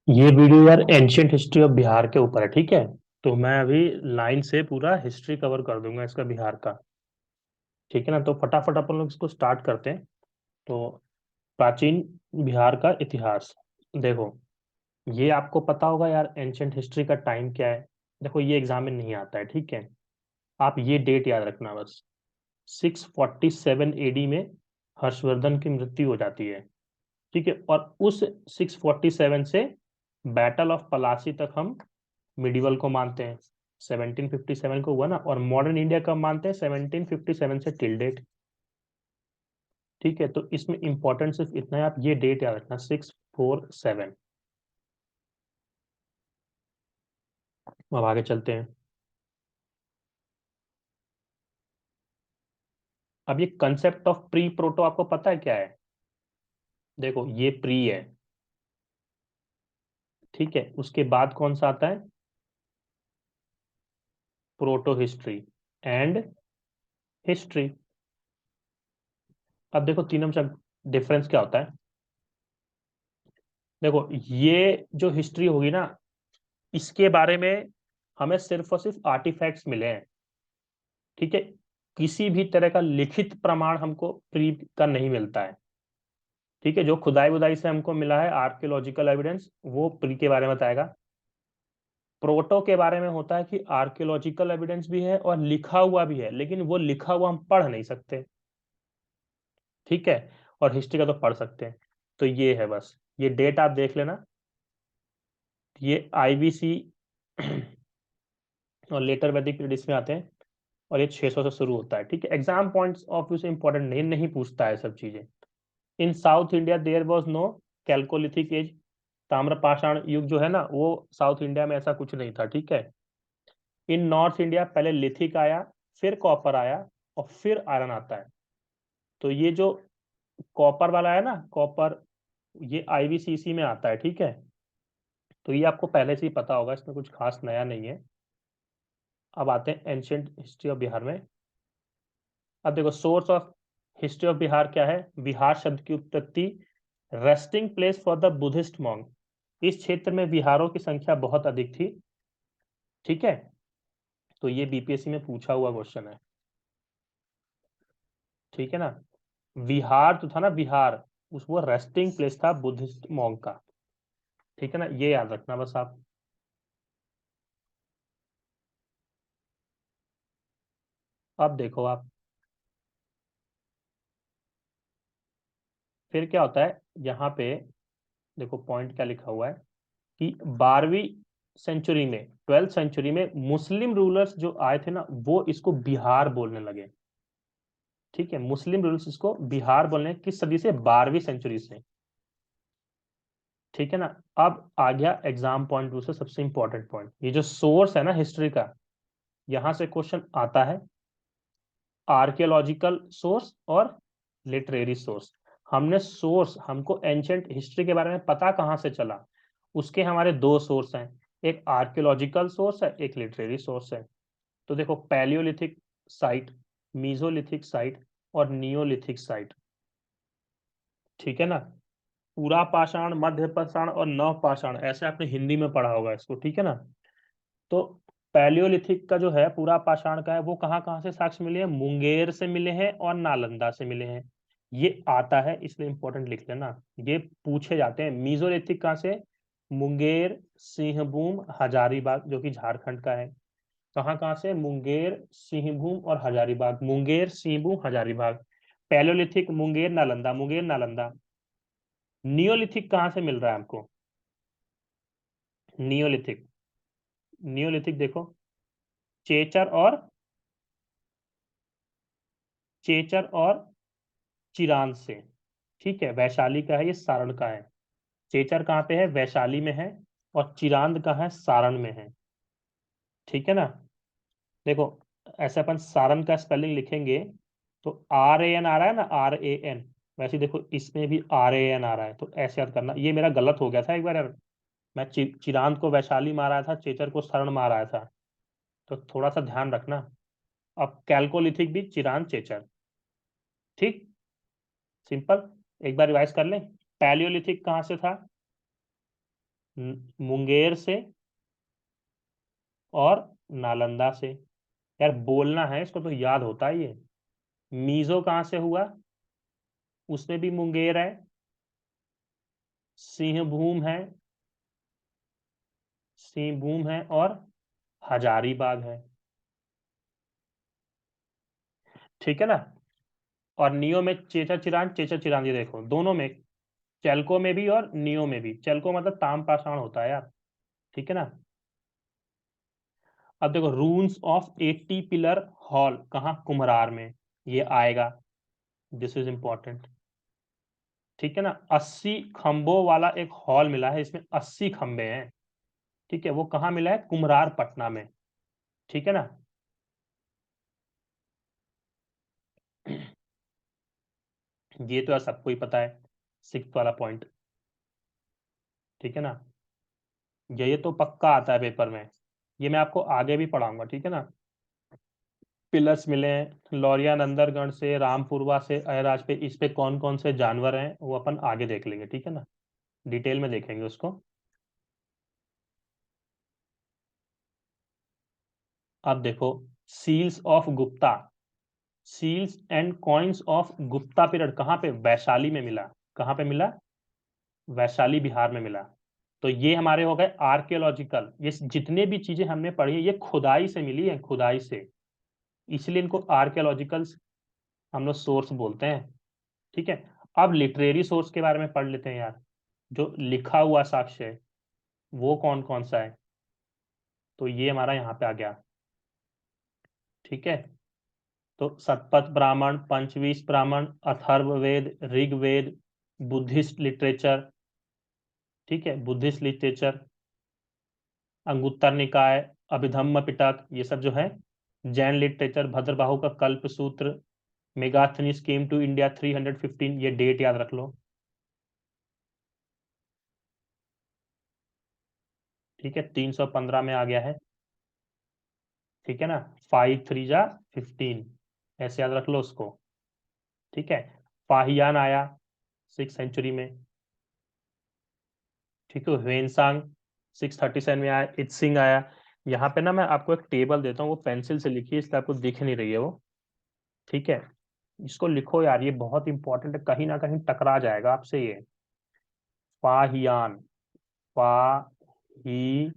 ये वीडियो यार ancient history of Bihar के ऊपर है। ठीक है, तो मैं अभी लाइन से पूरा हिस्ट्री कवर कर दूंगा इसका, बिहार का। ठीक है ना, तो फटाफट अपन लोग इसको स्टार्ट करते हैं। तो प्राचीन बिहार का इतिहास देखो। ये आपको पता होगा यार, एंशियंट हिस्ट्री का टाइम क्या है। देखो, ये एग्जाम में नहीं आता है। ठीक है, आप ये डेट याद रखना बस। 647 AD में हर्षवर्धन की मृत्यु हो जाती है। ठीक है, और उस 647 से बैटल ऑफ पलासी तक हम मिडिवल को मानते हैं। 1757 को हुआ ना, और मॉडर्न इंडिया कब मानते हैं? 1757 से टिल डेट। ठीक है, तो इसमें इंपॉर्टेंट सिर्फ इतना है, आप ये डेट याद रखना, 647। अब आगे चलते हैं। अब ये कंसेप्ट ऑफ प्री प्रोटो आपको पता है क्या है? देखो, ये प्री है। ठीक है, उसके बाद कौन सा आता है? Proto history and history. अब देखो, तीनों में डिफरेंस क्या होता है। देखो, ये जो हिस्ट्री होगी ना, इसके बारे में हमें सिर्फ और सिर्फ आर्टिफैक्ट्स मिले हैं। ठीक है, किसी भी तरह का लिखित प्रमाण हमको प्री का नहीं मिलता है। ठीक है, जो खुदाई बुदाई से हमको मिला है आर्कियोलॉजिकल एविडेंस, वो प्री के बारे में बताएगा। प्रोटो के बारे में होता है कि आर्कियोलॉजिकल एविडेंस भी है और लिखा हुआ भी है, लेकिन वो लिखा हुआ हम पढ़ नहीं सकते। ठीक है, और हिस्ट्री का तो पढ़ सकते हैं। तो ये है बस, ये डेट आप देख लेना। ये आईबीसी और लेटर वैदिक पीरियड इसमें आते हैं, और ये 600 से शुरू होता है। ठीक है, एग्जाम पॉइंट्स ऑफ व्यू से इंपॉर्टेंट नहीं नहीं पूछता है सब चीजें। In south India there was no chalcolithic age. ताम्रपाषाण युग जो है ना, वो साउथ इंडिया में ऐसा कुछ नहीं था। ठीक है, इन नॉर्थ इंडिया पहले लिथिक आया, फिर कॉपर आया, और फिर आयरन आता है। तो ये जो कॉपर वाला है ना, कॉपर, ये आईवीसीसी में आता है। ठीक है, तो ये आपको पहले से ही पता होगा, इसमें कुछ खास नया नहीं है। अब आते हैं एंशियंट हिस्ट्री ऑफ बिहार में। अब देखो, source of history of Bihar क्या है? बिहार शब्द की उत्पत्ति resting place for the Buddhist monk. इस क्षेत्र में विहारों की संख्या बहुत अधिक थी। ठीक है, तो ये बीपीएससी में पूछा हुआ क्वेश्चन है। ठीक है ना, विहार जो था ना, विहार, उस वो रेस्टिंग प्लेस था बुद्धिस्ट मॉन्क का। ठीक है ना, ये याद रखना बस आप। अब देखो आप, फिर क्या होता है यहाँ पे। देखो पॉइंट क्या लिखा हुआ है कि 12वीं सेंचुरी में, 12th सेंचुरी में मुस्लिम रूलर्स जो आए थे ना, वो इसको बिहार बोलने लगे। ठीक है, मुस्लिम रूलर्स इसको बिहार बोलने लगे। किस सदी से? 12वीं सेंचुरी से। ठीक है ना, अब आ गया एग्जाम पॉइंट व्यू से सबसे इंपॉर्टेंट पॉइंट, ये जो सोर्स है ना हिस्ट्री का, यहां से क्वेश्चन आता है। आर्कियोलॉजिकल सोर्स और लिटरेरी सोर्स। हमने सोर्स, हमको एंशियंट हिस्ट्री के बारे में पता कहाँ से चला? उसके हमारे दो सोर्स हैं, एक आर्कियोलॉजिकल सोर्स है, एक लिटरेरी सोर्स है। तो देखो, पैलियोलिथिक साइट, मीजोलिथिक साइट और नियोलिथिक साइट। ठीक है ना, पूरा पाषाण, मध्य पाषाण और नव पाषाण, ऐसे आपने हिंदी में पढ़ा होगा इसको। ठीक है ना, तो पैलियोलिथिक का जो है, पूरा पाषाण का है, वो कहाँ कहाँ से साक्ष्य मिले हैं? मुंगेर से मिले हैं और नालंदा से मिले हैं। ये आता है, इसलिए इंपॉर्टेंट लिख लेना। ये पूछे जाते हैं। मीजोलिथिक कहाँ से? मुंगेर, सिंहभूम, हजारीबाग, जो कि झारखंड का है। कहाँ कहाँ से? मुंगेर, सिंहभूम और हजारीबाग। मुंगेर, सिंहभूम, हजारीबाग। पैलियोलिथिक मुंगेर नालंदा, मुंगेर नालंदा। नियोलिथिक कहाँ से मिल रहा है हमको? नियोलिथिक, नियोलिथिक देखो, चेचर और, चेचर और चिरांद से। ठीक है, वैशाली का है, ये सारण का है। चेचर कहाँ पे है? वैशाली में है। और चिरांद कहाँ है? सारण में है। ठीक है ना, देखो, ऐसे अपन सारण का स्पेलिंग लिखेंगे तो RAN आ रहा है ना, RAN। वैसे ही देखो, इसमें भी RAN आ रहा है, तो ऐसे याद करना। ये मेरा गलत हो गया था एक बार यार, मैं चिरांद को वैशाली मारा था, चेचर को सारण मारा था। तो थोड़ा सा ध्यान रखना। अब कैलकोलिथिक भी चिरांद चेचर। ठीक, सिंपल। एक बार रिवाइज कर लें। पैलियोलिथिक कहाँ से था? मुंगेर से और नालंदा से। यार बोलना है इसको तो याद होता है ये। मीजो कहाँ से हुआ, उसमें भी मुंगेर है, सिंहभूम है, सिंहभूम है और हजारीबाग है। ठीक है ना। और नियो में चेचा चिरान, चेचा चिरान, ये देखो दोनों में, चेल्को में भी और नियो में भी। चेल्को मतलब ताम पाषाण होता है यार। ठीक है ना। अब देखो रून्स ऑफ 80 पिलर हॉल कहाँ, कुम्हरार में, ये आएगा। This is important. ठीक है ना। 80 खंभों वाला एक हॉल मिला है, इसमें 80 खंभे हैं। ठीक है, वो कहाँ मिला है, कुम्हरार पटना में। ठीक है ना। ये तो यार सबको ही पता है, सिक्स वाला पॉइंट। ठीक है ना। ये तो पक्का आता है पेपर में, ये मैं आपको आगे भी पढ़ाऊंगा। ठीक है ना। पिलर्स मिले हैं लौरिया नंदरगढ़ से, रामपुरवा से, अयराज पे, इस पे कौन कौन से जानवर हैं वो अपन आगे देख लेंगे। ठीक है ना, डिटेल में देखेंगे उसको। अब देखो seals of Gupta, seals and coins of Gupta period कहाँ पे, वैशाली में मिला। कहाँ पे मिला, वैशाली बिहार में मिला। तो ये हमारे हो गए आर्कियोलॉजिकल। ये जितने भी चीजें हमने पढ़ी है ये खुदाई से मिली है, खुदाई से, इसलिए इनको आर्कियोलॉजिकल हम लोग सोर्स बोलते हैं। ठीक है। अब लिटरेरी सोर्स के बारे में पढ़ लेते हैं यार। जो लिखा हुआ साक्ष्य है वो कौन कौन सा है, तो ये हमारा यहाँ पे आ गया। ठीक है। तो शतपथ ब्राह्मण, पंचवीस ब्राह्मण, अथर्ववेद, ऋग्वेद, बुद्धिस्ट लिटरेचर। ठीक है, बुद्धिस्ट लिटरेचर, अंगुत्तर निकाय, अभिधम्म पिटक, ये सब जो है। जैन लिटरेचर, भद्रबाहु का कल्प सूत्र, मेगास्थनीज केम टू इंडिया 315, ये डेट याद रख लो। ठीक है, 315 में आ गया है। ठीक है ना, 5 3 जा 15, ऐसे याद रख लो उसको। ठीक है। फाहियान आया 6th सेंचुरी में। ठीक है, ह्वेनसांग 637 में आया, इत्सिंग आया। यहाँ पे ना मैं आपको एक टेबल देता हूँ, वो पेंसिल से लिखिए इसलिए आपको दिख नहीं रही है वो। ठीक है, इसको लिखो यार, ये बहुत इंपॉर्टेंट है, कहीं ना कहीं टकरा जाएगा आपसे ये। फाहियान, फाही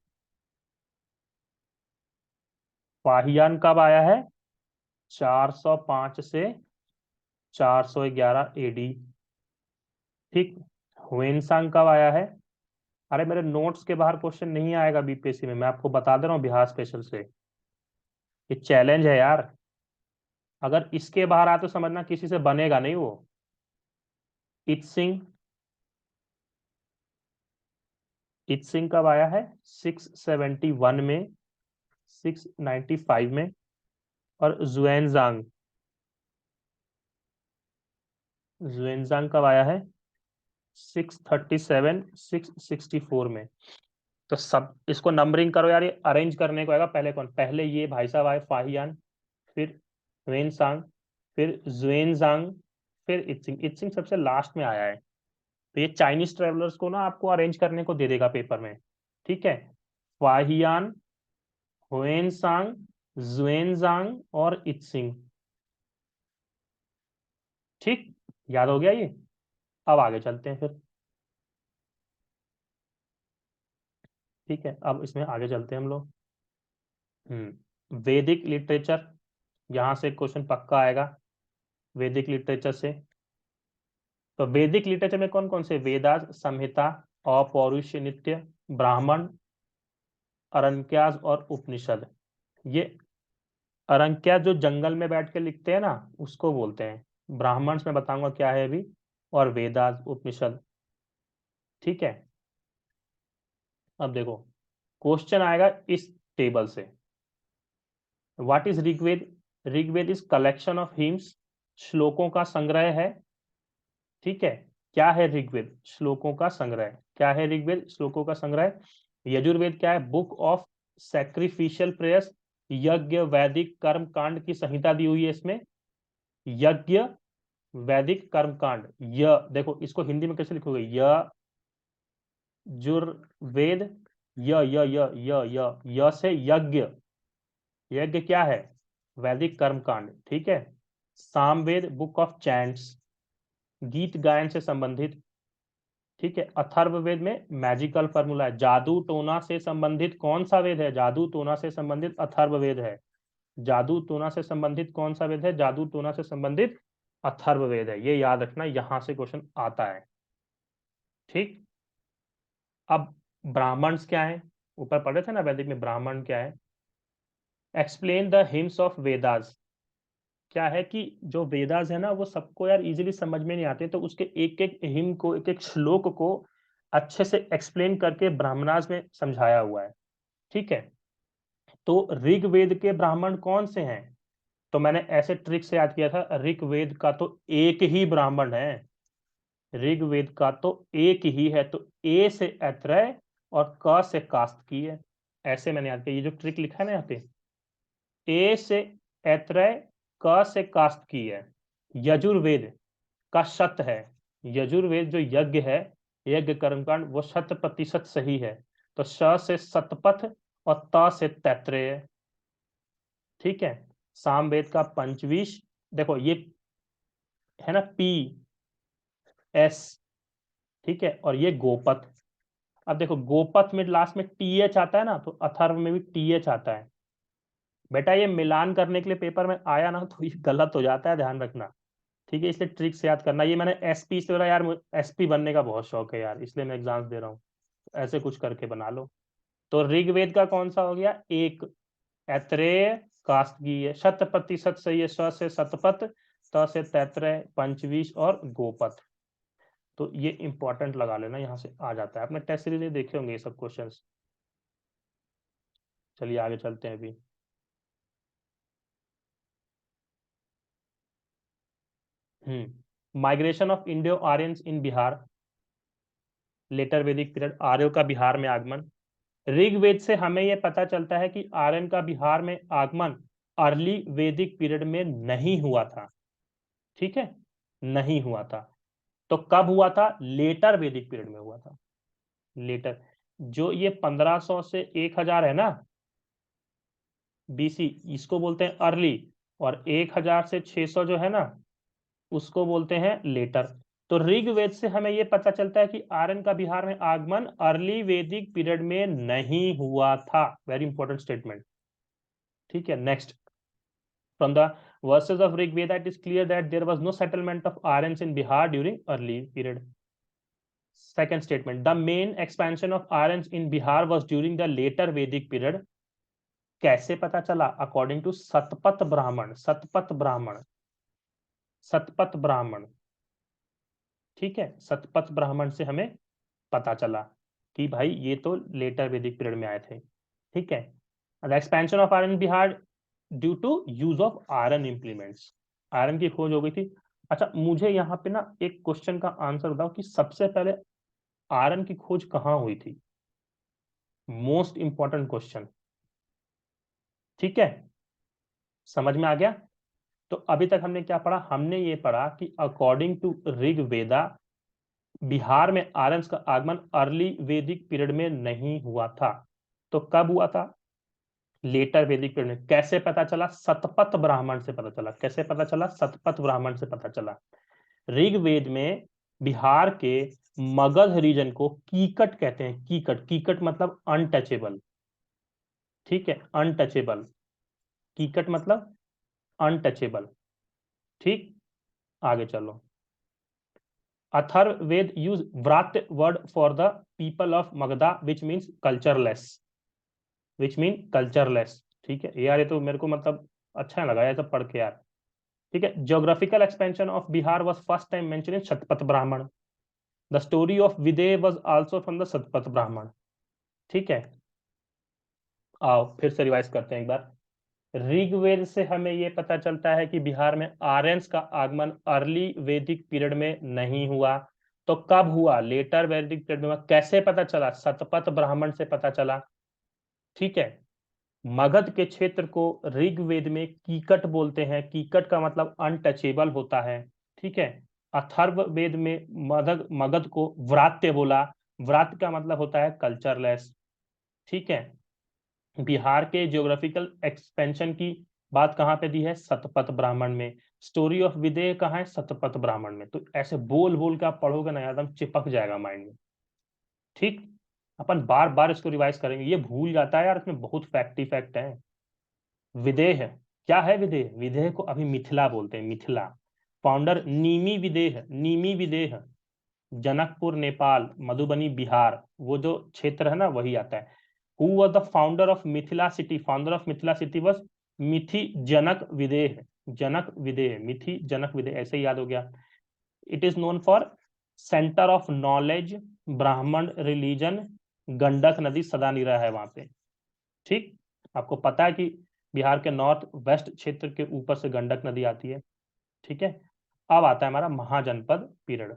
फाहियान कब आया है, 405 से 411 एडी। ठीक। ह्वेनसांग कब आया है, अरे मेरे नोट्स के बाहर क्वेश्चन नहीं आएगा बीपीएससी में, मैं आपको बता दे रहा हूँ बिहार स्पेशल से। ये चैलेंज है यार, अगर इसके बाहर आए तो समझना किसी से बनेगा नहीं वो। इत सिंह, इत सिंह कब आया है, 671 में, 695 में। और जुएनजांग, जुएनजांग कब आया है, 637 664 में। तो सब इसको नंबरिंग करो यार, ये अरेंज करने को आएगा। पहले कौन, पहले ये भाई साहब आए फाहियान, फिर वेनसांग, फिर जुएनजांग, फिर इत्सिंग। इत्सिंग सबसे लास्ट में आया है। तो ये चाइनीज ट्रेवलर्स को ना आपको अरेंज करने को दे देगा पेपर में। ठीक है, फाहियान, हुएनसांग, जुएनजांग और इत्सिंग। ठीक, याद हो गया ये। अब आगे चलते हैं फिर। ठीक है, अब इसमें आगे चलते हैं हम लोग। वैदिक लिटरेचर, यहाँ से क्वेश्चन पक्का आएगा वैदिक लिटरेचर से। तो वैदिक लिटरेचर में कौन कौन से, वेदास, संहिता, अपौरुषीय नृत्य, ब्राह्मण, अरण्यकाज और उपनिषद। ये अरण्यकाज जो जंगल में बैठ के लिखते हैं ना, उसको बोलते हैं। ब्राह्मण्स में बताऊंगा क्या है अभी, और वेदास, उपनिषद। ठीक है। अब देखो क्वेश्चन आएगा इस टेबल से। What is Rigveda, Rigveda is collection of hymns, श्लोकों का संग्रह है। ठीक है, क्या है ऋग्वेद, श्लोकों का संग्रह। क्या है ऋग्वेद, श्लोकों का संग्रह। यजुर्वेद क्या है, बुक ऑफ सैक्रिफिशियल प्रेयर्स, यज्ञ वैदिक कर्म कांड की संहिता दी हुई है इसमें। यज्ञ वैदिक कर्म कांड, य देखो इसको हिंदी में कैसे लिखोगे, य यजुर्वेद, य से यज्ञ, यज्ञ क्या है? वैदिक कर्मकांड, ठीक है। सामवेद बुक ऑफ चैंट्स, गीत गायन से संबंधित, ठीक है। अथर्ववेद में मैजिकल फॉर्मूला है। जादू टोना से संबंधित कौन सा वेद है? जादू टोना से संबंधित अथर्ववेद है। जादू टोना से संबंधित कौन सा वेद है? जादू टोना से संबंधित अथर्ववेद है। ये याद रखना, यहां से क्वेश्चन आता है, ठीक। अब ब्राह्मण्स क्या है? ऊपर पढ़े थे ना वैदिक में, ब्राह्मण क्या है? Explain the hymns of Vedas. क्या है कि जो वेदास है ना, वो सबको यार इजीली समझ में नहीं आते, तो उसके एक एक हिम को, एक एक श्लोक को अच्छे से एक्सप्लेन करके ब्राह्मणास में समझाया हुआ है, ठीक है। तो ऋग्वेद के ब्राह्मण कौन से हैं? तो मैंने ऐसे ट्रिक से याद किया था, ऋग्वेद का तो एक ही ब्राह्मण है, ऋग्वेद का तो एक ही है। तो ए से ऐत्रेय और क से कास्तकी है, ऐसे मैंने याद किया। ये जो ट्रिक लिखा है ना यहाँ पे, ए से ऐत्रेय, क से कास्तकी है। यजुर्वेद का शत है, यजुर्वेद जो यज्ञ है, यज्ञ कर्मकांड, वो 100% सही है। तो श से शतपथ और त से तैत्रेय, ठीक है। सामवेद का पंचविश, देखो ये है ना, पी एस, ठीक है। और ये गोपथ। अब देखो गोपथ में लास्ट में टी एच आता है ना, तो अथर्व में भी टी एच आता है। बेटा ये मिलान करने के लिए पेपर में आया ना, तो ये गलत हो जाता है, ध्यान रखना, ठीक है। इसलिए ट्रिक से याद करना। ये मैंने एसपी इसलिए बोला यार, एसपी बनने का बहुत शौक है यार, इसलिए मैं एग्जाम्स दे रहा हूँ। ऐसे कुछ करके बना लो। तो ऋग्वेद का कौन सा हो गया? एक, ऐत्रेय, कास्तकीय, 100% सही है। स से शतपथ, त से तैत्रेय, पंचविश और गोपथ। तो ये इंपॉर्टेंट लगा लेना, यहां से आ जाता है। आपने टेस्ट सीरीज में देखे होंगे ये सब क्वेश्चंस। चलिए आगे चलते हैं अभी। Migration of Indo Aryans in Bihar, later Vedic period, आर्यों का बिहार में आगमन। ऋग्वेद से हमें यह पता चलता है कि आर्यन का बिहार में आगमन अर्ली वैदिक पीरियड में नहीं हुआ था, ठीक है, नहीं हुआ था। तो कब हुआ था? लेटर वैदिक पीरियड में हुआ था, लेटर। जो ये 1500 से 1000 है ना बीसी, इसको बोलते हैं अर्ली। और 1000 से 600 जो है ना, उसको बोलते हैं लेटर। तो ऋग्वेद से हमें यह पता चलता है कि आर्यन का बिहार में आगमन अर्ली वैदिक पीरियड में नहीं हुआ था। वेरी इंपॉर्टेंट स्टेटमेंट, ठीक है। Next, from the verses of Rig Veda, it is clear that there was no settlement of Aryans in Bihar during early period. Second statement, the main expansion of Aryans in Bihar was during the later Vedic period. कैसे पता चला? According to Shatapatha ब्राह्मण, सतपथ ब्राह्मण, सतपथ ब्राह्मण, ठीक है। सतपथ ब्राह्मण से हमें पता चला कि भाई ये तो लेटर वैदिक पीरियड में आए थे, ठीक है। The expansion of iron Bihar due to use of iron implements, iron की खोज हो गई थी। अच्छा मुझे यहाँ पे ना एक क्वेश्चन का आंसर बताओ कि सबसे पहले आयरन की खोज कहाँ हुई थी? मोस्ट इंपॉर्टेंट क्वेश्चन, ठीक है। समझ में आ गया? तो अभी तक हमने क्या पढ़ा? हमने ये पढ़ा कि अकॉर्डिंग टू ऋग्वेदा बिहार में आर्यन का आगमन अर्ली वैदिक पीरियड में नहीं हुआ था। तो कब हुआ था? लेटर वैदिक पीरियड में। कैसे पता चला? सतपथ ब्राह्मण से पता चला। कैसे पता चला? सतपथ ब्राह्मण से पता चला। ऋग्वेद में बिहार के मगध रीजन को कीकट कहते हैं। कीकट, कीकट मतलब अनटचेबल, ठीक है, अनटचेबल। कीकट मतलब अनटचेबल, ठीक। आगे चलो। Atharvaveda use Vratya word for the people of Magadha which means cultureless, which mean cultureless, ठीक है। यार ये तो मेरे को मतलब अच्छा लगा ये सब पढ़ के यार, ठीक है। Geographical expansion of Bihar was first time mention in Shatapatha Brahmana. The story of Videha was also from the Shatapatha Brahmana, ठीक है। आओ फिर से रिवाइज करते हैं एक बार। ऋग्वेद से हमें यह पता चलता है कि बिहार में आर्यंस का आगमन अर्ली वैदिक पीरियड में नहीं हुआ। तो कब हुआ? लेटर वैदिक पीरियड में। कैसे पता चला? शतपथ ब्राह्मण से पता चला, ठीक है। मगध के क्षेत्र को ऋग्वेद में कीकट बोलते हैं। कीकट का मतलब अनटचेबल होता है, ठीक है। अथर्ववेद में मगध मगध को व्रात्य बोला। व्रत का मतलब होता है कल्चरलेस। ठीक है, बिहार के ज्योग्राफिकल एक्सपेंशन की बात कहाँ पे दी है? शतपथ ब्राह्मण में। स्टोरी ऑफ विदेह कहाँ है? शतपथ ब्राह्मण में। तो ऐसे बोल बोल के आप पढ़ोगे ना, एकदम चिपक जाएगा माइंड में। ठीक, अपन बार बार इसको रिवाइज करेंगे, ये भूल जाता है यार, इसमें बहुत फैक्ट ही फैक्ट है। विदेह क्या है? विदेह, विदेह को अभी मिथिला बोलते हैं, मिथिला। फाउंडर नीमी विदेह, नीमी विदेह, जनकपुर नेपाल, मधुबनी बिहार, वो जो क्षेत्र है ना वही आता है। Who was the founder of Mithila city? Founder of Mithila city was Mithi Janak Videha. Janak Videha, Mithi Janak Videha, ऐसे ही याद हो गया। It is known for centre of knowledge, Brahmin religion, Gandak नदी सदा निरा है वहां पे। ठीक, आपको पता है कि बिहार के नॉर्थ वेस्ट क्षेत्र के ऊपर से गंडक नदी आती है। ठीक है, अब आता है हमारा महाजनपद पीरियड।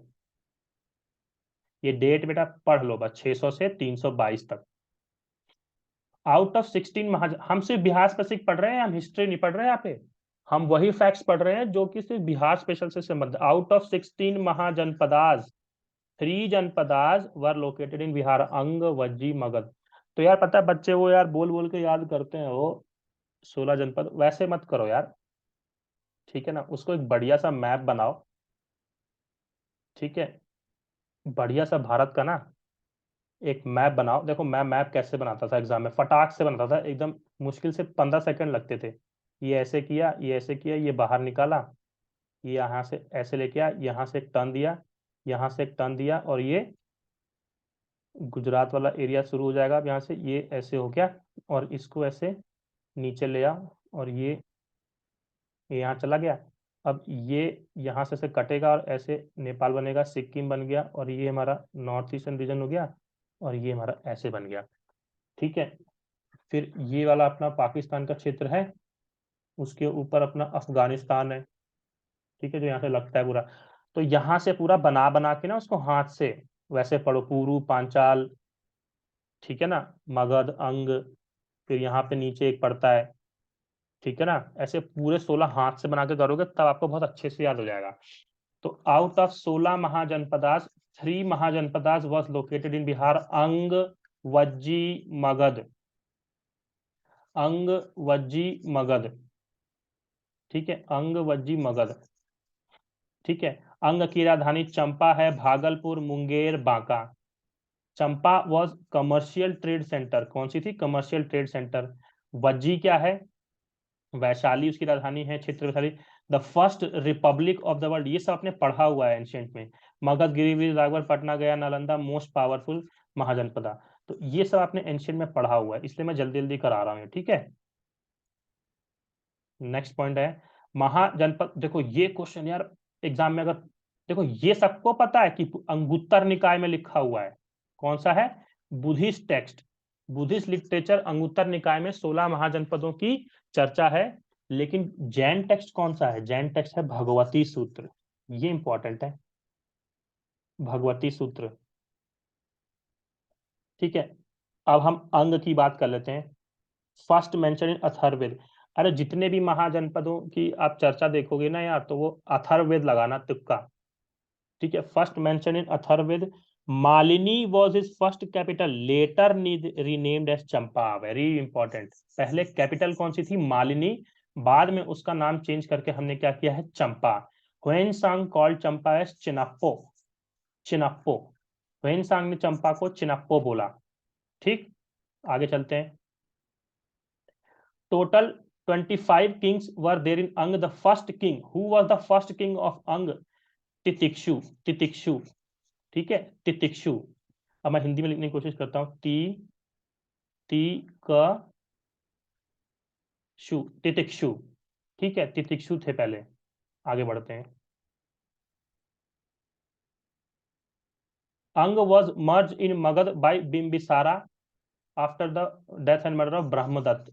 ये डेट बेटा पढ़ लो बस, 600 से 322 तक। आउट ऑफ 16 हम सिर्फ बिहार स्पेसिफिक पढ़ रहे हैं, हम हिस्ट्री नहीं पढ़ रहे हैं यहाँ पे। हम वही फैक्ट्स पढ़ रहे हैं जो कि सिर्फ बिहार स्पेशल से संबंध। Out of 16 Mahajanapadas, 3 Janapadas were located in Bihar, Anga, Vajji, Magadh. तो यार पता है बच्चे वो यार बोल बोल के याद करते हैं वो 16 जनपद, वैसे मत करो यार। ठीक है ना, उसको एक बढ़िया सा मैप बनाओ। ठीक है, बढ़िया सा भारत का ना एक मैप बनाओ। देखो मैं मैप कैसे बनाता था एग्जाम में, फटाक से बनाता था एकदम, मुश्किल से 15 सेकंड लगते थे। ये ऐसे किया, ये ऐसे किया, ये बाहर निकाला, ये यहाँ से ऐसे लेके आया, यहाँ से एक टर्न दिया, यहाँ से एक टर्न दिया, और ये गुजरात वाला एरिया शुरू हो जाएगा। अब यहाँ से ये ऐसे हो गया, और इसको ऐसे नीचे ले आओ, और ये यहाँ चला गया। अब ये यहाँ से कटेगा और ऐसे नेपाल बनेगा, सिक्किम बन गया, और ये हमारा नॉर्थ ईस्टर्न रीजन हो गया, और ये हमारा ऐसे बन गया। ठीक है, फिर ये वाला अपना पाकिस्तान का क्षेत्र है, उसके ऊपर अपना अफगानिस्तान है। ठीक है, जो यहाँ से लगता है पूरा। तो यहाँ से पूरा बना बना के ना उसको हाथ से वैसे पढ़ो, पुरु, पांचाल, ठीक है ना, मगध, अंग, फिर यहाँ पे नीचे एक पड़ता है। ठीक है ना, ऐसे पूरे 16 हाथ से बना के करोगे तब आपको बहुत अच्छे से याद हो जाएगा। तो out of 16 Mahajanapadas, 3 mahajanapadas was located in Bihar, Anga, Vajji, Magadh. अंग, वज्जी, मगध। ठीक है, अंग, वज्जी, मगध। ठीक है, अंग की राजधानी चंपा है, भागलपुर, मुंगेर, बांका। चंपा वॉज कमर्शियल ट्रेड सेंटर, कौन सी थी? Commercial trade centre. वज्जी क्या है? वैशाली उसकी राजधानी है, क्षेत्र Vaishali. The first Republic of the world, ये सब आपने पढ़ा हुआ है एंशियंट में। मगध, गिरिवीर, राजगढ़, पटना, गया, नालंदा, मोस्ट पावरफुल महाजनपदा। तो ये सब आपने एंशियंट में पढ़ा हुआ है, इसलिए मैं जल्दी जल्दी करा रहा हूँ। ठीक है, नेक्स्ट पॉइंट है महाजनपद। देखो ये क्वेश्चन यार एग्जाम में अगर, देखो ये सबको पता है कि अंगुत्तर निकाय में लिखा हुआ है। कौन सा है? Buddhist text, Buddhist literature, Anguttara निकाय में 16 महाजनपदों की चर्चा है। लेकिन जैन टेक्स्ट कौन सा है? जैन टेक्स्ट है भगवती सूत्र, ये इंपॉर्टेंट है, भगवती सूत्र। ठीक है, अब हम अंग की बात कर लेते हैं। First mention in Atharvaveda. अरे जितने भी महाजनपदों की आप चर्चा देखोगे ना यार, तो वो अथर्ववेद लगाना तुक्का। ठीक है, first mention in Atharvaveda. Malini was is first capital, later renamed as Champa, very important. पहले कैपिटल कौन सी थी? मालिनी, बाद में उसका नाम चेंज करके हमने क्या किया है? चंपा। ह्वेनसांग कॉल्ड चंपा एज चिनप्पो, चिनप्पो। ह्वेनसांग ने चंपा को चिनप्पो बोला। ठीक, आगे चलते हैं। टोटल 25 किंग्स वर देर इन अंग। The first king, who was the first king of अंग? तितिक्षु, तितिक्षु। ठीक है, तितिक्षु। अब मैं हिंदी में लिखने की कोशिश करता हूं, टी ती क शु, तितिक्षु। ठीक है, तितिक्षु थे पहले। आगे बढ़ते हैं। Anga was merge in Magadh by Bimbisara after the death and murder of Brahmadatta.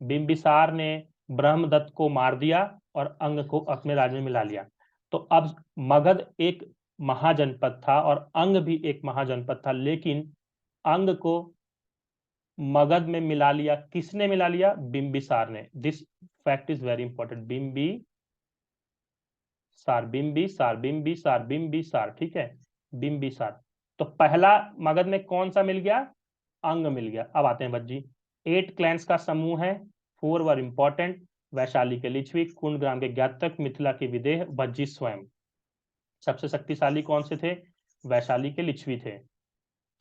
Bimbisar ने ब्रह्मदत्त को मार दिया और अंग को अपने राज्य में मिला लिया। तो अब मगध एक महाजनपद था और अंग भी एक महाजनपद था, लेकिन अंग को मगध में मिला लिया। किसने मिला लिया? बिंबिसार ने। This fact is very important. Bimbisara, Bimbisara, Bimbisara, Bimbisara. ठीक है, बिंबिसार। तो पहला मगध में कौन सा मिल गया? अंग मिल गया। अब आते हैं वज्जी। 8 क्लैंस का समूह है। 4 वर इंपॉर्टेंट। वैशाली के लिच्छवी, कुंडग्राम के ज्ञातक, मिथिला के विदेह, वज्जी स्वयं। सबसे शक्तिशाली कौन से थे? वैशाली के लिच्छवी थे।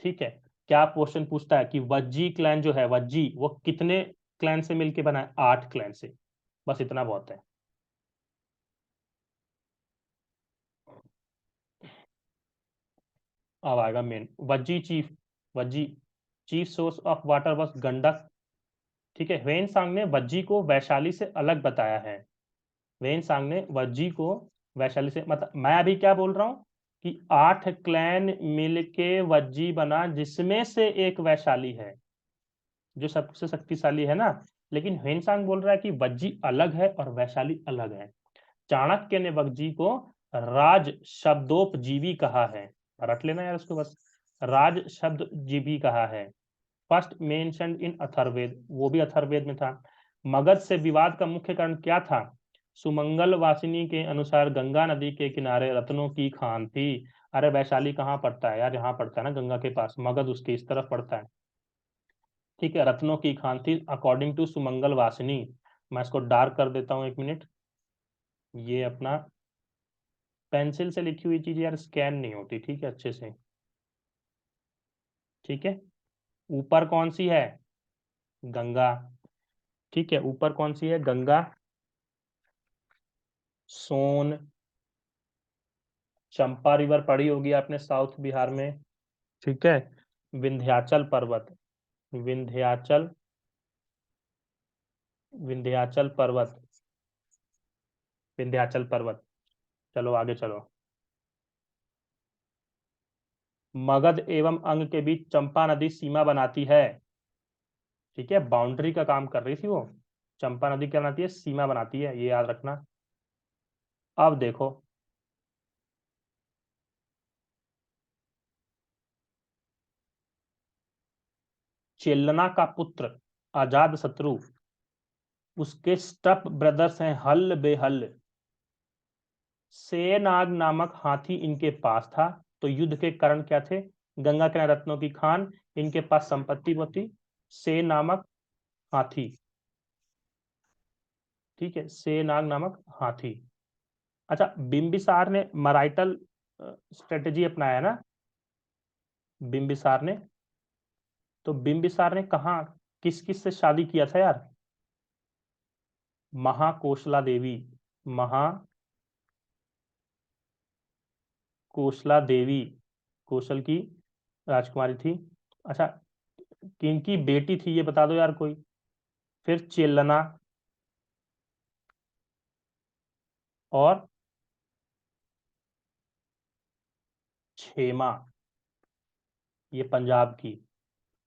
ठीक है। क्या क्वेश्चन पूछता है कि वज्जी क्लैन जो है, वज्जी वो कितने क्लैन से मिलके बना है? 8 क्लैन से। बस इतना बहुत है। अब आएगा main Vajji chief. Vajji chief source of water was Gandak. ठीक है। वेनसांग ने वज्जी को वैशाली से अलग बताया है। वेनसांग ने वज्जी को वैशाली से, मतलब मैं अभी क्या बोल रहा हूं कि 8 क्लैन मिलके वज्जी बना, जिसमें से एक वैशाली है जो सबसे शक्तिशाली है ना। लेकिन वेनसांग बोल रहा है कि वज्जी अलग है और वैशाली अलग है। चाणक्य ने वज्जी को राज शब्दोपजीवी कहा है। रट लेना यार उसको बस। राज शब्द जीवी कहा है। फर्स्ट मेंशन्ड इन अथर्ववेद, वो भी अथर्ववेद में था। मगध से विवाद का मुख्य कारण क्या था? सुमंगल वासिनी के अनुसार गंगा नदी के किनारे रत्नों की खान थी। अरे वैशाली कहाँ पड़ता है यार? यहाँ पड़ता है ना गंगा के पास। मगध उसके इस तरफ पड़ता है। ठीक है। रत्नों की खान थी अकॉर्डिंग टू सुमंगल वासिनी। मैं इसको डार्क कर देता हूँ, एक मिनट। ये अपना पेंसिल से लिखी हुई चीज यार स्कैन नहीं होती, ठीक है, अच्छे से। ठीक है। ऊपर कौन सी है? गंगा। ठीक है। ऊपर कौन सी है? गंगा, सोन, चंपा रिवर पढ़ी होगी आपने साउथ बिहार में। ठीक है। विंध्याचल पर्वत, विंध्याचल, विंध्याचल पर्वत, विंध्याचल पर्वत। चलो आगे चलो। मगध एवं अंग के बीच चंपा नदी सीमा बनाती है। ठीक है। बाउंड्री का काम कर रही थी वो। चंपा नदी क्या बनाती है? सीमा बनाती है, ये याद रखना। अब देखो, चेलना का पुत्र अजात शत्रु, उसके स्टप ब्रदर्स हैं हल बेहल। सेनाग नामक हाथी इनके पास था। तो युद्ध के कारण क्या थे? गंगा के रत्नों की खान, इनके पास संपत्ति होती, से नामक हाथी। ठीक है। सेनाग नामक हाथी। अच्छा, बिंबिसार ने मराइटल स्ट्रेटेजी अपनाया ना, बिंबिसार ने। तो बिंबिसार ने कहा, किस किस से शादी किया था यार? महाकोशला देवी, महाकोशला देवी कौशल की राजकुमारी थी। अच्छा, किनकी बेटी थी ये बता दो यार कोई। फिर चेलना, और छेमा, ये पंजाब की।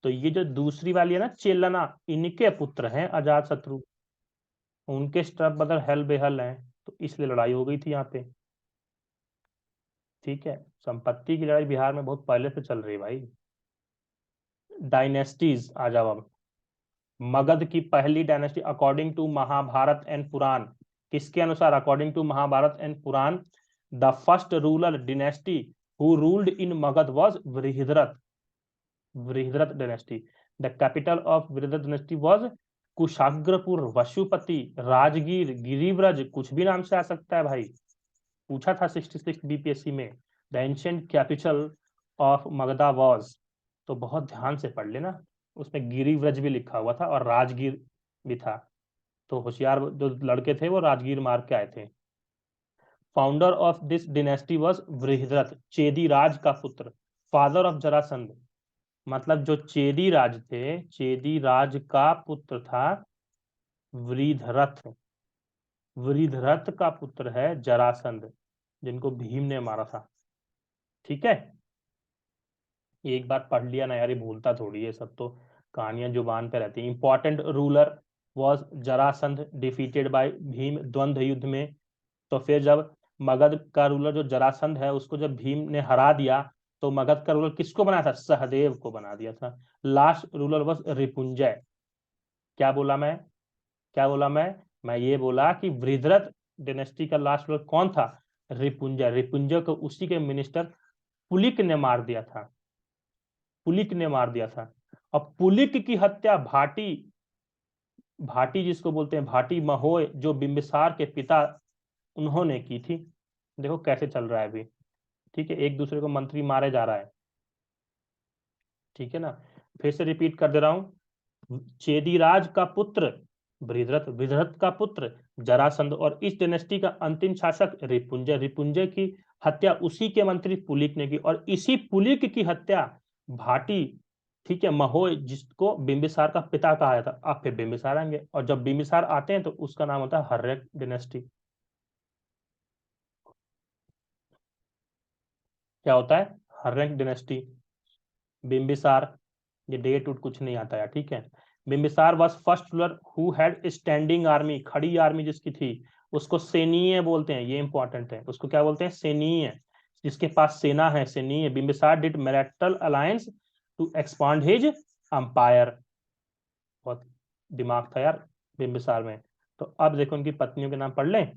तो ये जो दूसरी वाली है ना चेलना, इनके पुत्र हैं अजात शत्रु। उनके स्टप ब्रदर हल बेहल हैं, तो इसलिए लड़ाई हो गई थी यहाँ पे। ठीक है। संपत्ति की लड़ाई बिहार में बहुत पहले से चल रही है भाई। डायनेस्टीज आ जाओ अब। मगध की पहली dynasty according to Mahabharata and Purana, किसके अनुसार? According to Mahabharata and Purana, the first ruler dynasty who ruled in Magadh was Brihadratha. Brihadratha dynasty. The capital of Brihadratha dynasty was Kushagrapur, Vashupati, Rajgir, Girivraj, कुछ भी नाम से आ सकता है भाई। पूछा था 66 बीपीएससी में। The ancient capital of Magadha was. तो बहुत ध्यान से पढ़ लेना, उसमें गिरिव्रज भी लिखा हुआ था और राजगीर भी था। तो होशियार जो लड़के थे वो राजगीर मार के आए थे। Founder of this dynasty was Brihadratha, Chedi राज का पुत्र। फादर ऑफ जरासंध, मतलब जो चेदी राज थे, चेदी राज का पुत्र था वृद्धरथ। वृद्धरथ का पुत्र है जरासंध, जिनको भीम ने मारा था। ठीक है। एक बार पढ़ लिया ना यार, ये भूलता थोड़ी है सब तो। कहानियां जुबान पे रहती हैं। Important ruler was Jarasandha, defeated by Bhima द्वंद्व युद्ध में। तो फिर जब मगध का रूलर जो जरासंध है उसको जब भीम ने हरा दिया, तो मगध का रूलर किसको बनाया था? सहदेव को बना दिया था। Last ruler was Ripunjay. क्या बोला मैं? क्या बोला मैं ये बोला कि वृद्धरथ डायनेस्टी का लास्ट रूलर कौन था? रिपुंजय। रिपुंजय को उसी के मिनिस्टर पुलिक ने मार दिया था। पुलिक ने मार दिया था। अब पुलिक की हत्या भाटी, भाटी जिसको बोलते हैं भाटी महोय, जो बिंबिसार के पिता, उन्होंने की थी। देखो कैसे चल रहा है अभी, ठीक है, एक दूसरे को मंत्री मारे जा रहा है, ठीक है ना। फिर से रिपीट कर दे रहा हूं, चेदीराज का पुत्र बृहद्रथ, बृहद्रथ का पुत्र जरासंध, और इस डायनेस्टी का अंतिम शासक रिपुंजय, रिपुंजय की हत्या उसी के मंत्री पुलिक ने की, और इसी पुलिक की हत्या भाटी, ठीक है, महोय, जिसको बिंबिसार का पिता कहा था। अब फिर बिंबिसार आएंगे, और जब बिंबिसार आते हैं तो उसका नाम होता है हर्यक डायनेस्टी। क्या होता है? हर्यक डायनेस्टी। बिंबिसार, ये डेट उट कुछ नहीं आता है, ठीक है। Bimbisara was first ruler who had standing army, खड़ी आर्मी जिसकी थी, उसको सेनीय बोलते हैं, ये इंपॉर्टेंट है, उसको क्या बोलते हैं? सेनीय, जिसके पास सेना है, Seniya. Bimbisar did marital alliance to expand his empire. बहुत दिमाग था यार बिंबिसार में। तो अब देखो उनकी पत्नियों के नाम पढ़ लें।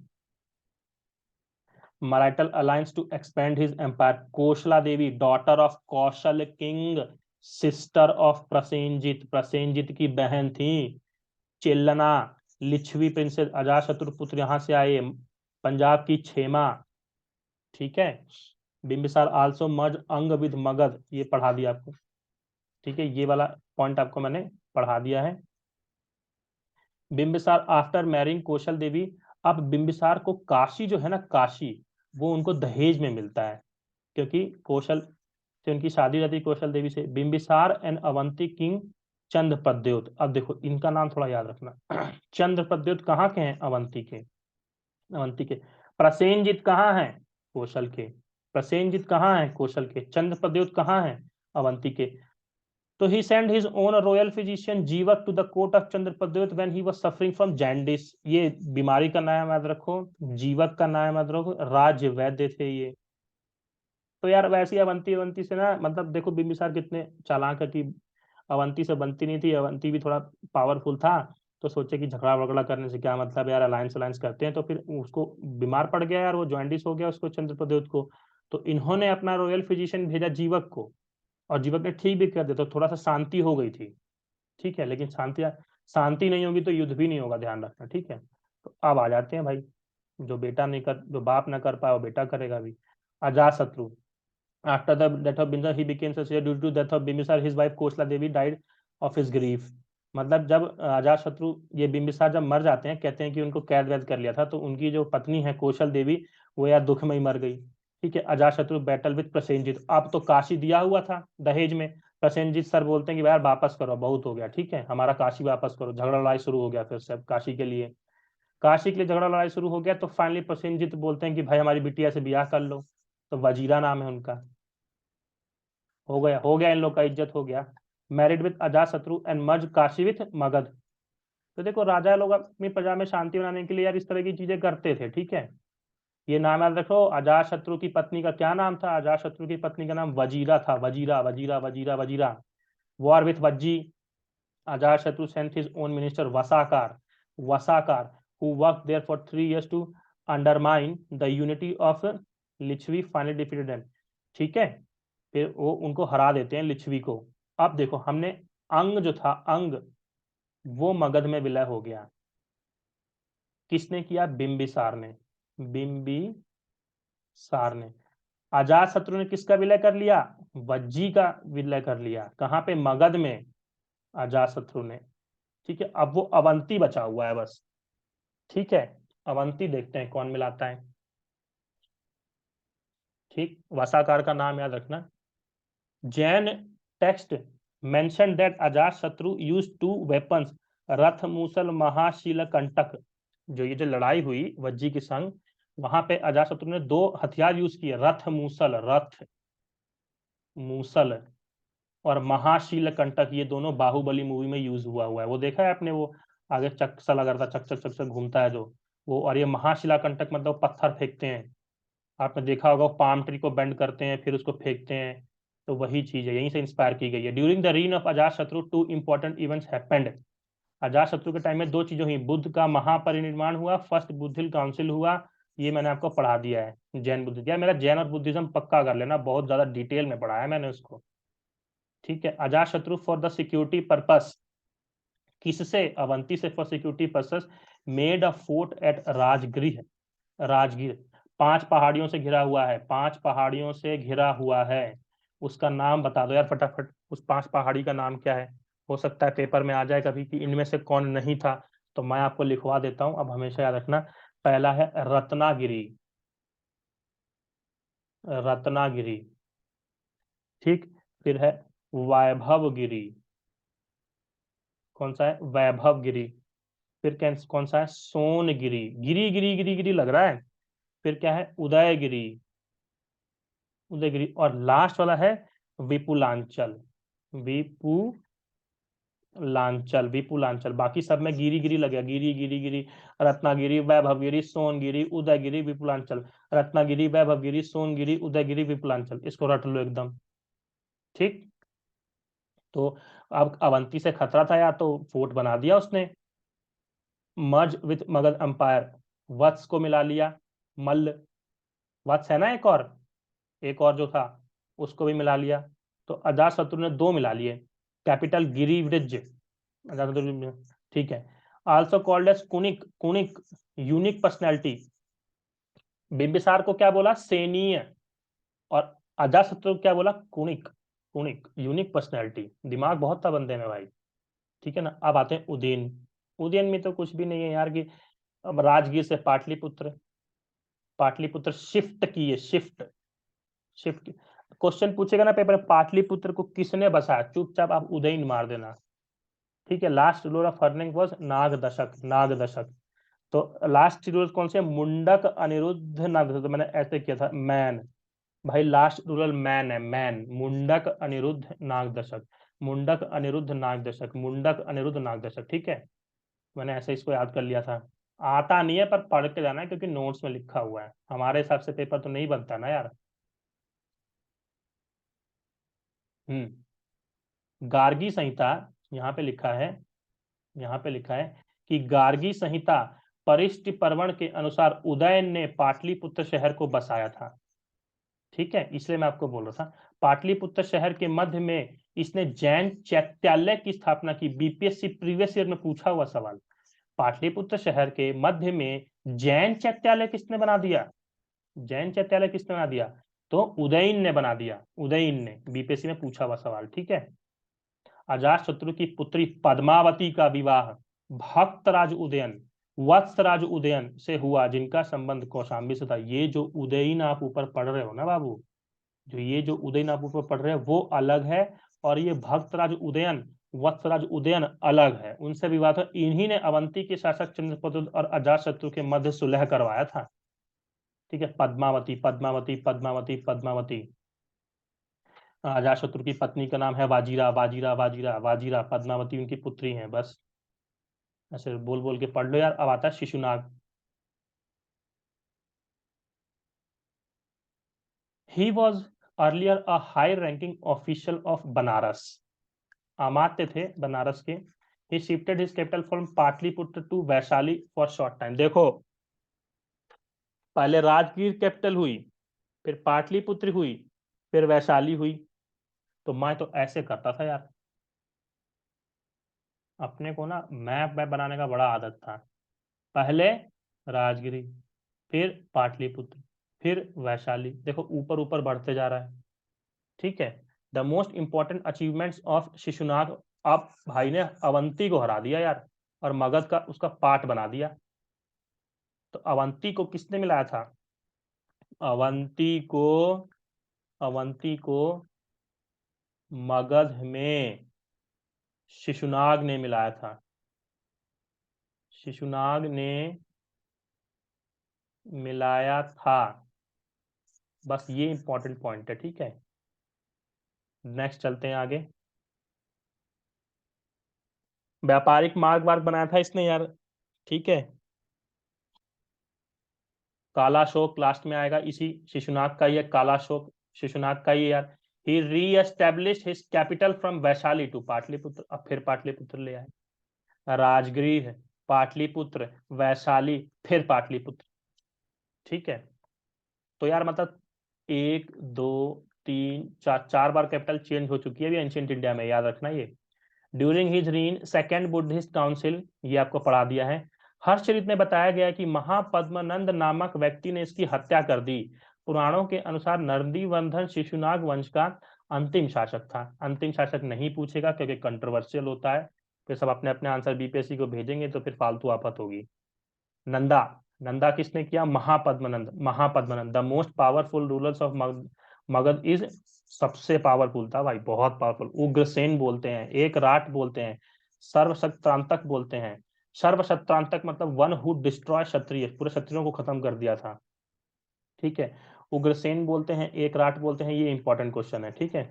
marital alliance to expand his empire, कोशला Devi, daughter of Kaushal king, sister of Prasenjit, Prasenjit की बहन थी। चेलना, लिच्छवी प्रिंसेस, अजातशत्रु पुत्र यहां से आए, पंजाब की क्षेमा, ठीक है। बिंबिसार आल्सो मर्ज अंग विद मगध, ये पढ़ा दिया आपको, ठीक है, ये वाला पॉइंट आपको मैंने पढ़ा दिया है। बिंबिसार आफ्टर मैरिंग कौशल देवी, अब बिंबिसार को काशी जो है ना, काशी, वो उनको दहेज में मिलता है, क्योंकि कौशल से उनकी शादी रहती है कौशल देवी से। बिंबिसार एंड अवंती किंग चंद्रप्रद्योत, अब देखो इनका नाम थोड़ा याद रखना। चंद्रप्रद्योत कहाँ के हैं? अवंती के, अवंती के। प्रसेनजित कहाँ हैं? कौशल के। प्रसेनजित कहाँ हैं? कौशल के। चंद्रप्रद्योत कहाँ हैं? अवंती के। तो he send his own royal physician Jivaka to the court of Chandpradyot when he was suffering from jaundice, ये बीमारी का नाम याद रखो, जीवक का नाम याद रखो, राज्य वैद्य थे ये। तो यार वैसे ही अवंती, अवंती से ना, मतलब देखो बिंबिसार कितने चालाक है कि अवंती से बनती नहीं थी, अवंती भी थोड़ा पावरफुल था, तो सोचे कि झगड़ा वगड़ा करने से क्या मतलब यार, अलायंस अलायंस करते हैं। तो फिर उसको बीमार पड़ गया यार, वो जॉइंडिस हो गया उसको, चंद्रप्रद्योत को। तो इन्होंने अपना रॉयल फिजिशियन भेजा जीवक को, और जीवक ने ठीक भी कर दिया, तो थोड़ा सा शांति हो गई थी, ठीक है। लेकिन शांति, शांति नहीं होगी तो युद्ध भी नहीं होगा, ध्यान रखना, ठीक है। तो अब आ जाते हैं भाई, जो बेटा नहीं कर, जो बाप ना कर पाया वो बेटा करेगा भी। अजात शत्रु, after the death of Bindusar he became succeeded due to death of Bimbisar, his wife Kosala Devi died of his grief। मतलब जब अजात शत्रु, ये बिंबिसार जब मर जाते हैं, कहते हैं कि उनको कैद वैद कर लिया था, तो उनकी जो पत्नी है कौशल देवी, वो यार दुख में ही मर गई, ठीक है। अजात शत्रु बैटल विद प्रसेनजित, अब तो काशी दिया हुआ था दहेज में, प्रसेनजित सर बोलते हैं कि यार वापस करो, बहुत हो गया, ठीक है, हमारा काशी वापस करो। झगड़ा लड़ाई शुरू हो गया फिर से काशी के लिए, काशी के लिए झगड़ा लड़ाई शुरू हो गया। तो फाइनली प्रसेनजित बोलते हैं कि भाई हमारी बिटिया से ब्याह कर लो, तो वजीरा नाम है उनका, हो गया, हो गया, इन लोग का इज्जत हो गया। मैरिड विद अजात शत्रु and merge Kashi with Magadh. तो देखो राजा लोग अपनी प्रजा में शांति बनाने के लिए यार इस तरह की चीजें करते थे, ठीक है। ये नाम याद रखो, अजात शत्रु की पत्नी का क्या नाम था? अजात शत्रु की पत्नी का नाम वजीरा था, Vajira, Vajira, Vajira, Vajira. War with Vajji, Ajatashatru sent his own minister Vassakara, Vassakara, who work there for 3 years to undermine the unity of Lichchhavi, finally defeated them, ठीक है। फिर वो उनको हरा देते हैं लिच्छवी को। अब देखो हमने अंग जो था, अंग, वो मगध में विलय हो गया। किसने किया? बिंबिसार ने, बिंबिसार ने। अजात शत्रु ने किसका विलय कर लिया? वज्जी का विलय कर लिया। कहां पे? मगध में, अजात शत्रु ने, ठीक है। अब वो अवंती बचा हुआ है बस, ठीक है। अवंती देखते हैं कौन मिलाता है, ठीक। वसाकार का नाम याद रखना। जैन टेक्स्ट मेंशन दैट अजात शत्रु यूज 2 weapons, रथ मूसल महाशील कंटक। जो ये जो लड़ाई हुई वज्जी के संग, वहां पे अजात शत्रु ने 2 हथियार यूज किए, रथ मूसल, रथ मूसल, और महाशील कंटक, ये दोनों बाहुबली मूवी में यूज हुआ हुआ है, वो देखा है आपने? वो आगे चक सा लगा रहता, चक चक चक चक घूमता है जो, वो। और ये महाशिला कंटक मतलब पत्थर फेंकते हैं, आपने देखा होगा, पाम ट्री को बेंड करते हैं फिर उसको फेंकते हैं, तो वही चीज है, यहीं से इंस्पायर की गई है। ड्यूरिंग द रीन ऑफ अजात शत्रु 2 important इवेंट्स हैपेंड। अजात शत्रु के टाइम में 2 चीजें हुई, बुद्ध का महापरिनिर्वाण हुआ, फर्स्ट बुद्धिल काउंसिल हुआ, ये मैंने आपको पढ़ा दिया है। जैन बुद्ध, यार मेरा जैन और बुद्धिज्म पक्का कर लेना, बहुत ज्यादा डिटेल में पढ़ा है मैंने उसको। ठीक है। Ajatashatru for the security purpose, किससे? अवंती से, for security purpose made a fort at Rajgriha, Rajgir. 5 पहाड़ियों से घिरा हुआ है, 5 पहाड़ियों से घिरा हुआ है। उसका नाम बता दो यार फटाफट, उस 5 पहाड़ी का नाम क्या है? हो सकता है पेपर में आ जाए कभी कि इनमें से कौन नहीं था, तो मैं आपको लिखवा देता हूं। अब हमेशा याद रखना, पहला है रत्नागिरी, रत्नागिरी, ठीक। फिर है वैभवगिरी, कौन सा है? वैभवगिरी। फिर कौन सा है? सोनगिरी, गिरी गिरी गिरी गिरी लग रहा है। फिर क्या है? उदयगिरी, उदयगिरी। और लास्ट वाला है विपुलांचल, विपुलांचल, विपुलांचल। बाकी सब में गिरी गिरी लग गया, गिरी गिरी गिरी, रत्नागिरी, वैभवगिरी, सोनगिरी, उदयगिरी, विपुलांचल। रत्नागिरी, वैभवगिरी, सोनगिरी, उदयगिरी, विपुलांचल, इसको रट लो एकदम, ठीक। तो अब अवंती से खतरा था या तो फोर्ट बना दिया उसने, मर्ज विथ मगध अंपायर, वत्स को मिला लिया, मल्ल, वत्स है ना एक और, एक और जो था उसको भी मिला लिया। तो अजातशत्रु ने 2 मिला लिए, कैपिटल गिरिव्रज, अजातशत्रु, ठीक है। Also called as Kunik, Kunik unique personality. Bimbisar को क्या बोला? सेनीय। और अजातशत्रु को क्या बोला? Kunik, Kunik unique personality. दिमाग बहुत था बंदे में भाई, ठीक है ना। अब आते हैं उदयन। उदयन में तो कुछ भी नहीं है यार, कि अब राजगीर से पाटलिपुत्र, पाटलिपुत्र शिफ्ट किए, शिफ्ट, शिफ्ट। क्वेश्चन पूछेगा ना पेपर में, पाटलिपुत्र को किसने बसाया, चुपचाप आप उदयन मार देना, ठीक है। Last ruler of Haryanka was Nagadasaka, Nagadasaka. तो लास्ट रूलर कौन से? मुंडक, अनिरुद्ध, नागदशक। तो मैंने ऐसे किया था, मैन, भाई लास्ट रूलर मैन है, मैन। मुंडक, अनिरुद्ध, नागदशक, मुंडक, अनिरुद्ध, नागदशक, मुंडक, अनिरुद्ध, नागदशक, ठीक है। मैंने ऐसे इसको याद कर लिया था। आता नहीं है पर पढ़ के जाना है, क्योंकि नोट्स में लिखा हुआ है, हमारे हिसाब से पेपर तो नहीं बनता ना यार। हम्म। गार्गी संहिता, यहाँ पे लिखा है, यहाँ पे लिखा है कि गार्गी संहिता परिष्ट पर्वण के अनुसार उदयन ने पाटलिपुत्र शहर को बसाया था, ठीक है। इसलिए मैं आपको बोल रहा था, पाटलिपुत्र शहर के मध्य में इसने जैन चैत्यालय की स्थापना की। बीपीएससी प्रीवियस ईयर में पूछा हुआ सवाल, पाटलिपुत्र शहर के मध्य में जैन चैत्यालय किसने बना दिया? जैन चैत्यालय किसने बना दिया? तो उदयन ने बना दिया, उदयन ने। बीपीएससी में पूछा हुआ सवाल, ठीक है। अजातशत्रु की पुत्री पद्मावती का विवाह भक्तराज उदयन, वत्सराज उदयन से हुआ, जिनका संबंध कौशाम्बी से था। ये जो उदयन आप ऊपर पढ़ रहे हो ना बाबू, जो ये जो उदयन आप ऊपर पढ़ रहे हो वो अलग है, और ये भक्तराज उदयन, वत्सराज उदयन अलग है। उनसे विवाह था। इन्हीं ने अवंती के शासक चंद्रप्रद्युम्न और अजातशत्रु के मध्य सुलह करवाया था, ठीक है। पद्मावती, पद्मावती, पद्मावती, पद्मावती। अजातशत्रु की पत्नी का नाम है वाजिरा, वाजिरा, वाजिरा, वाजिरा। पद्मावती उनकी पुत्री हैं, बस ऐसे बोल बोल के पढ़ लो यार। अब आता है Shishunaga. He was earlier a high ranking official of Banaras, अमात्य थे बनारस के। He shifted his capital from Pataliputra to Vaishali for short time. देखो, पहले राजगीर कैपिटल हुई, फिर पाटलिपुत्र हुई, फिर वैशाली हुई। तो मैं तो ऐसे करता था यार, अपने को ना मैप वैप बनाने का बड़ा आदत था। पहले राजगिरी, फिर पाटलिपुत्र, फिर वैशाली। देखो ऊपर ऊपर बढ़ते जा रहा है, ठीक है। The most important achievements of Shishunaga. अब भाई ने अवंती को हरा दिया यार, और मगध का उसका पार्ट बना दिया। तो अवंती को किसने मिलाया था? अवंती को, अवंती को मगध में शिशुनाग ने मिलाया था, शिशुनाग ने मिलाया था। बस ये इंपॉर्टेंट पॉइंट है, ठीक है। नेक्स्ट चलते हैं आगे। व्यापारिक मार्ग वार्ग बनाया था इसने यार, ठीक है। काला अशोक लास्ट में आएगा, इसी शिशुनाग का ही है, काला अशोक शिशुनाग का ही है यार। He reestablish his capital from Vaishali to Pataliputra. अब फिर पाटलिपुत्र ले आए। राजगृह, पाटलिपुत्र, वैशाली, फिर पाटलिपुत्र, ठीक है। तो यार मतलब 1 2 चार बार कैपिटल चेंज हो चुकी है अभी एंशिएंट इंडिया में, याद रखना ये। During his reign second Buddhist council, ये आपको पढ़ा दिया है। हर्षचरित में बताया गया कि महापद्मनंद नामक व्यक्ति ने इसकी हत्या कर दी। पुराणों के अनुसार नंदीवर्धन शिशुनाग वंश का अंतिम शासक था। अंतिम शासक नहीं पूछेगा क्योंकि कंट्रोवर्शियल होता है, फिर सब अपने अपने आंसर बीपीएससी को भेजेंगे तो फिर फालतू आफत होगी। नंदा, नंदा किसने किया? Mahapadmananda. Mahapadmananda the most powerful rulers of Magadh is, सबसे पावरफुल था भाई, बहुत पावरफुल। उग्रसेन बोलते हैं, एक राट बोलते हैं, सर्वशक्तांतक बोलते हैं। सर्वशक्तांतक मतलब वन हु डिस्ट्रॉय क्षत्रिय, पूरे क्षत्रियों को खत्म कर दिया था। ठीक है, उग्रसेन बोलते हैं, एक राट बोलते हैं, ये इंपॉर्टेंट क्वेश्चन है। ठीक है,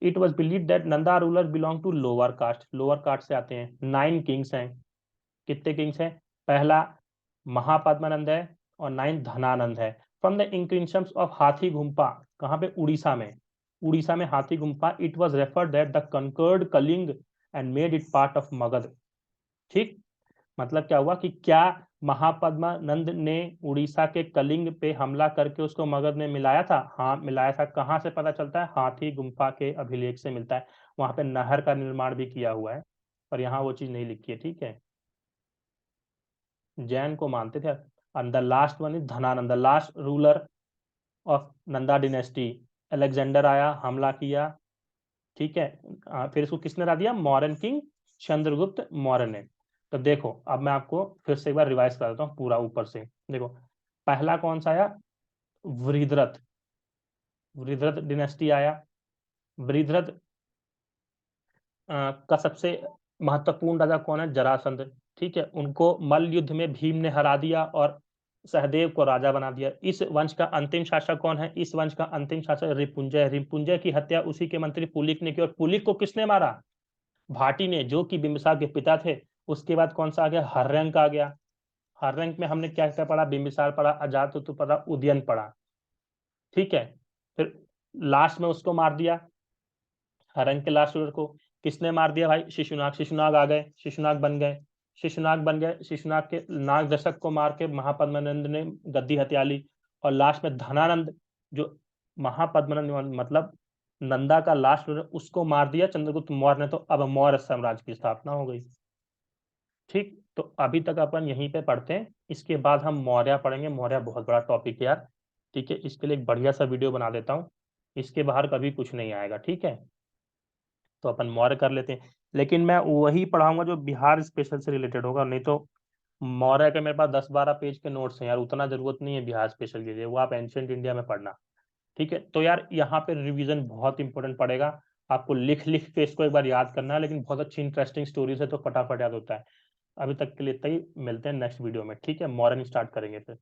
it was believe that Nanda ruler belong to lower caste, lower caste से आते हैं। 9 किंग्स हैं। कितने किंग्स हैं? पहला महापद्मानंद है और 9 धनानंद है। फ्रॉम द इंक्रिप्शंस ऑफ हाथी गुम्फा, कहाँ पे? उड़ीसा में। उड़ीसा में Hathigumpha, it was referred that the conquered Kalinga and made it part of Magadh. ठीक, मतलब क्या हुआ कि क्या महापद्मानंद ने उड़ीसा के कलिंग पे हमला करके उसको मगध में मिलाया था? हाँ मिलाया था। कहाँ से पता चलता है? हाथी गुम्फा के अभिलेख से मिलता है। वहां पे नहर का निर्माण भी किया हुआ है, पर यहाँ वो चीज नहीं लिखी है। ठीक है, जैन को मानते थे। And the last one is Dhanananda, last ruler of Nanda dynasty. Alexander आया, हमला किया। ठीक है, फिर इसको किसने हरा दिया? मॉरन किंग चंद्रगुप्त मौर्य ने। तो देखो अब मैं आपको फिर से एक बार रिवाइज कर देता हूँ पूरा ऊपर से। देखो, पहला कौन सा आया? वृद्धरथ, वृद्धरथ डिनेस्टी आया। वृद्धरथ का सबसे महत्वपूर्ण राजा कौन है? जरासंध। ठीक है, उनको मल्ल युद्ध में भीम ने हरा दिया और सहदेव को राजा बना दिया। इस वंश का अंतिम शासक कौन है? इस वंश का अंतिम शासक रिपुंजय। रिपुंजय की हत्या उसी के मंत्री पुलिक ने की। और पुलिक को किसने मारा? भाटी ने, जो कि बिंबिसार के पिता थे। उसके बाद कौन सा आ गया? हर्यंक आ गया। हर्यंक में हमने क्या क्या पढ़ा? बिंबिसार पढ़ा, अजातशत्रु पढ़ा, उदयन पढ़ा। ठीक है, फिर लास्ट में उसको मार दिया। हर्यंक के लास्ट रूलर को किसने मार दिया भाई? शिशुनाग। शिशुनाग आ गए, शिशुनाग बन गए। शिशुनाग बन गए, शिशुनाग के नाग दशक को मार के महापद्मानंद ने गद्दी हत्या ली। और लास्ट में धनानंद, जो महापद्मानंद मतलब नंदा का लास्ट रूलर, उसको मार दिया चंद्रगुप्त मौर्य ने। तो अब मौर्य साम्राज्य की स्थापना हो गई। ठीक, तो अभी तक अपन यहीं पे पढ़ते हैं, इसके बाद हम मौर्य पढ़ेंगे। मौर्य बहुत बड़ा टॉपिक है यार। ठीक है, इसके लिए एक बढ़िया सा वीडियो बना देता हूँ, इसके बाहर कभी कुछ नहीं आएगा। ठीक है, तो अपन मौर्य कर लेते हैं, लेकिन मैं वही पढ़ाऊंगा जो बिहार स्पेशल से रिलेटेड होगा। नहीं तो मौर्य के मेरे पास 10-12 पेज के नोट्स हैं यार, उतना जरूरत नहीं है बिहार स्पेशल के लिए, वो आप एंशिएंट इंडिया में पढ़ना। ठीक है, तो यार यहाँ पे रिवीजन बहुत इंपॉर्टेंट पड़ेगा। आपको लिख लिख के इसको एक बार याद करना है, लेकिन बहुत अच्छी इंटरेस्टिंग स्टोरीज है तो फटाफट याद होता है। अभी तक के लिए इतना ही, मिलते हैं नेक्स्ट वीडियो में। ठीक है, मॉर्निंग स्टार्ट करेंगे फिर।